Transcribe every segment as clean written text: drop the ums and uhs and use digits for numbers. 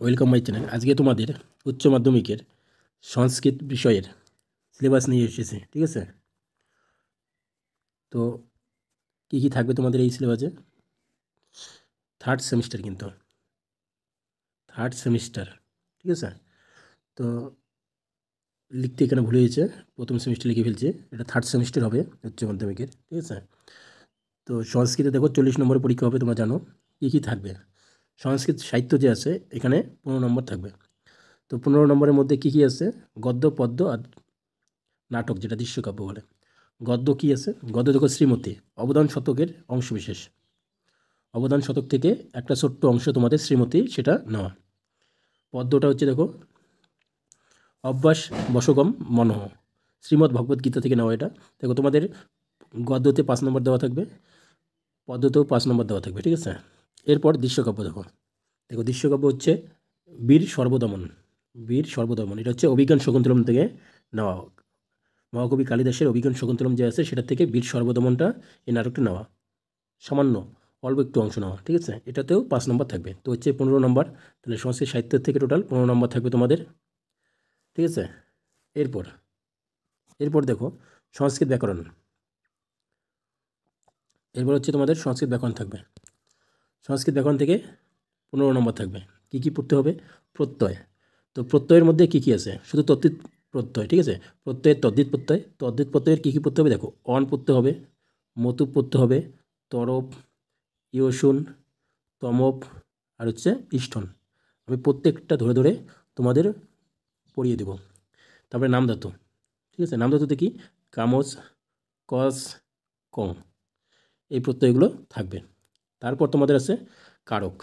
Welcome my channel. আজকে তোমাদের উচ্চ মাধ্যমিকের সংস্কৃত বিষয়ের সিলেবাস নিয়ে এসেছে, ঠিক আছে? তো কী কী থাকবে তোমাদের এই সিলেবাসে? থার্ড সেমিস্টার, কিন্তু থার্ড সেমিস্টার, ঠিক আছে? তো লিখতে এখানে ভুলে গেছে, প্রথম সেমিস্টার লিখে ফেলছে, এটা থার্ড সেমিস্টার হবে উচ্চ মাধ্যমিকের, ঠিক আছে? তো সংস্কৃতে দেখো 40 নম্বরের পরীক্ষা হবে, তোমরা জানো। কী কী থাকবে? সংস্কৃত সাহিত্য যে আছে এখানে 15 নম্বর থাকবে। তো 15 নম্বরের মধ্যে কী কী আছে? গদ্য, পদ্য আর নাটক, যেটা দৃশ্যকাব্য বলে। গদ্য কী আছে? গদ্য দেখো শ্রীমতী, অবদান শতকের অংশবিশেষ। অবদান শতক থেকে একটা ছোট্ট অংশ তোমাদের শ্রীমতী, সেটা নেওয়া। পদ্যটা হচ্ছে দেখো অভ্যাস বশগম মনঃ, শ্রীমদ্ ভগবদ্ গীতা থেকে নেওয়া। এটা দেখো তোমাদের গদ্যতে 5 নম্বর দেওয়া থাকবে, পদ্যতেও 5 নম্বর দেওয়া থাকবে, ঠিক আছে? এরপর দৃশ্যকাব্য দেখো। দেখো দৃশ্যকাব্য হচ্ছে বীর সর্বদমন। বীর সর্বদমন এটা হচ্ছে অভিজ্ঞান শকুন্তলম থেকে নেওয়া। মহাকবি কালিদাসের অভিজ্ঞান শকুন্তলম যে আছে সেটা থেকে বীর সর্বদমনটা, এই নাটকটা নেওয়া। সামান্য অল্প একটু অংশ নেওয়া, ঠিক আছে? এটাতেও 5 নম্বর থাকবে, তো হচ্ছে 15 নম্বর। তাহলে সংস্কৃত সাহিত্যের থেকে টোটাল 15 নম্বর থাকবে তোমাদের, ঠিক আছে? এরপর এরপর দেখো সংস্কৃত ব্যাকরণ। এরপর হচ্ছে তোমাদের সংস্কৃত ব্যাকরণ থাকবে। সংস্কৃত ব্যাকরণ থেকে 15 নম্বর থাকবে। কী কী পড়তে হবে? প্রত্যয়। তো প্রত্যয়ের মধ্যে কী কী আছে? শুধু তদ্ধিত প্রত্যয়, ঠিক আছে? প্রত্যয়ের তদ্ধিত প্রত্যয়। তদ্ধিত প্রত্যয়ের কী কী পড়তে হবে? দেখো অন পড়তে হবে, মতুপ পড়তে হবে, তরপ, ইয়সুন, তমপ আর হচ্ছে ইষ্ঠন। আমি প্রত্যেকটা ধরে ধরে তোমাদের পড়িয়ে দেব। তারপরে নামধাতু, ঠিক আছে? নামধাতুতে কি? কামচ, কস, কং, এই প্রত্যয়গুলো থাকবে। তারপর তোমাদের আছে কারক।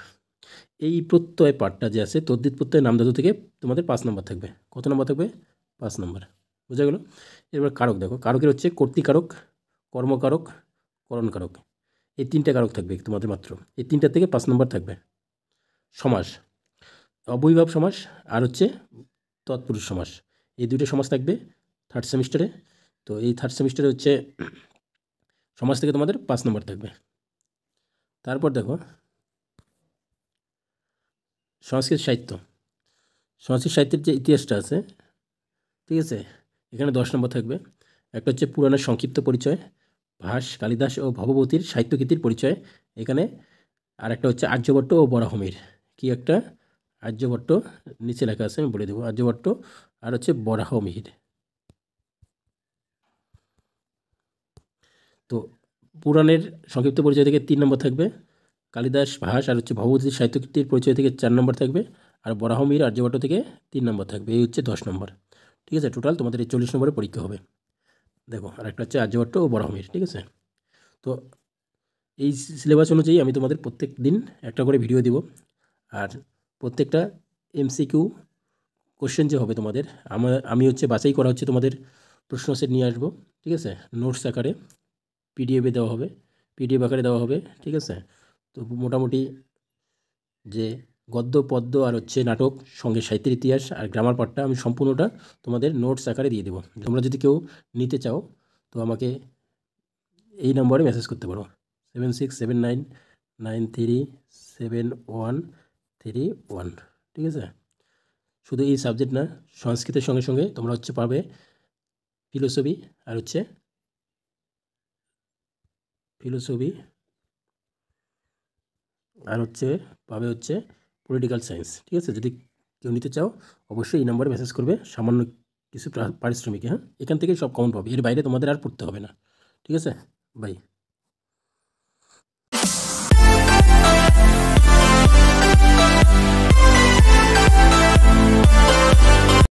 এই প্রত্যয় পাঠটা যে আছে তদ্ধিত প্রত্যয় নামধাতু থেকে তোমাদের 5 নম্বর থাকবে। কত নম্বর থাকবে? 5 নম্বর। বোঝা গেল? এবার কারক দেখো। কারকের হচ্ছে কর্তৃকারক, কর্মকারক, করণকারক, এই 3টে কারক থাকবে তোমাদের মাত্র। এই 3টার থেকে 5 নম্বর থাকবে। সমাস, অবৈভাব সমাস আর হচ্ছে তৎপুরুষ সমাস, এই 2টে সমাস থাকবে থার্ড সেমিস্টারে। তো এই থার্ড সেমিস্টারে হচ্ছে সমাস থেকে তোমাদের 5 নম্বর থাকবে। তারপর দেখো সংস্কৃত সাহিত্য। সংস্কৃত সাহিত্যের যে ইতিহাসটা আছে, ঠিক আছে, এখানে 10 নম্বর থাকবে। একটা হচ্ছে পুরাণের সংক্ষিপ্ত পরিচয়, ভাস, কালিদাস ও ভবভূতির সাহিত্যকৃতির পরিচয় এখানে। আর একটা হচ্ছে আর্যভট্ট ও বরাহমির। কি একটা? আর্যভট্ট, নিচে লেখা আছে, আমি বলে দেবো। আর্যভট্ট আর হচ্ছে বরাহমিহির। তো পুরাণের সংক্ষিপ্ত পরিচয় থেকে 3 নম্বর থাকবে। কালিদাস, ভাস আর হচ্ছে ভবভূতির সাহিত্যকৃতির পরিচয় থেকে 4 নম্বর থাকবে। আর বরাহমিহির, আর্যভট্ট থেকে 3 নম্বর থাকবে। এই হচ্ছে 10 নম্বর, ঠিক আছে? টোটাল তোমাদের এই 40 নম্বরের পরীক্ষা হবে। দেখো আর একটা হচ্ছে আর্যভট্ট ও বরাহমিহির, ঠিক আছে? তো এই সিলেবাস অনুযায়ী আমি তোমাদের প্রত্যেক দিন একটা করে ভিডিও দিব। আর প্রত্যেকটা এমসিকিউ কোশ্চেন যে হবে তোমাদের, আমি হচ্ছে বাছাই করা হচ্ছে তোমাদের প্রশ্ন সেট নিয়ে আসবো, ঠিক আছে? নোটস আকারে পিডিএফে দেওয়া হবে, পিডিএফ আকারে দেওয়া হবে, ঠিক আছে? তো মোটামুটি যে গদ্য, পদ্য আর হচ্ছে নাটক, সঙ্গে সাহিত্যের ইতিহাস আর গ্রামার পার্টটা আমি সম্পূর্ণটা তোমাদের নোটস আকারে দিয়ে দেবো। তোমরা যদি কেউ নিতে চাও তো আমাকে এই নম্বরে মেসেজ করতে পারো, 7679937131, ঠিক আছে? শুধু এই সাবজেক্ট না, সংস্কৃতের সঙ্গে সঙ্গে তোমরা হচ্ছে পাবে ফিলোসফি আর হচ্ছে পাবে হচ্ছে পলিটিক্যাল সায়েন্স, ঠিক আছে? যদি কেউ নিতে চাও অবশ্যই এই নম্বরে মেসেজ করবে। সামান্য কিছু পারিশ্রমিক, হ্যাঁ, এখান থেকে সব কমন পাবে, এর বাইরে তোমাদের আর পড়তে হবে না, ঠিক আছে? বাই।